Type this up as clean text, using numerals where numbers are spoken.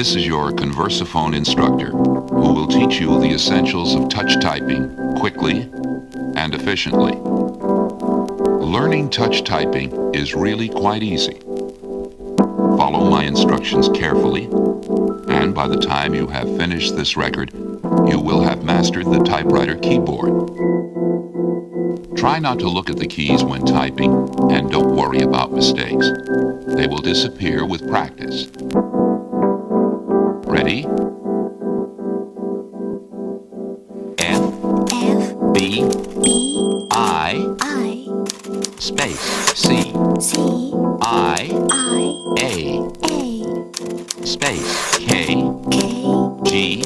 This is your conversaphone instructor who will teach you the essentials of touch typing quickly and efficiently. Learning touch typing is really quite easy. Follow my instructions carefully, and by the time you have finished this record, you will have mastered the typewriter keyboard. Try not to look at the keys when typing, and don't worry about mistakes. They will disappear with practice. Ready? F, B, I, space, C, I, A, space, K, G,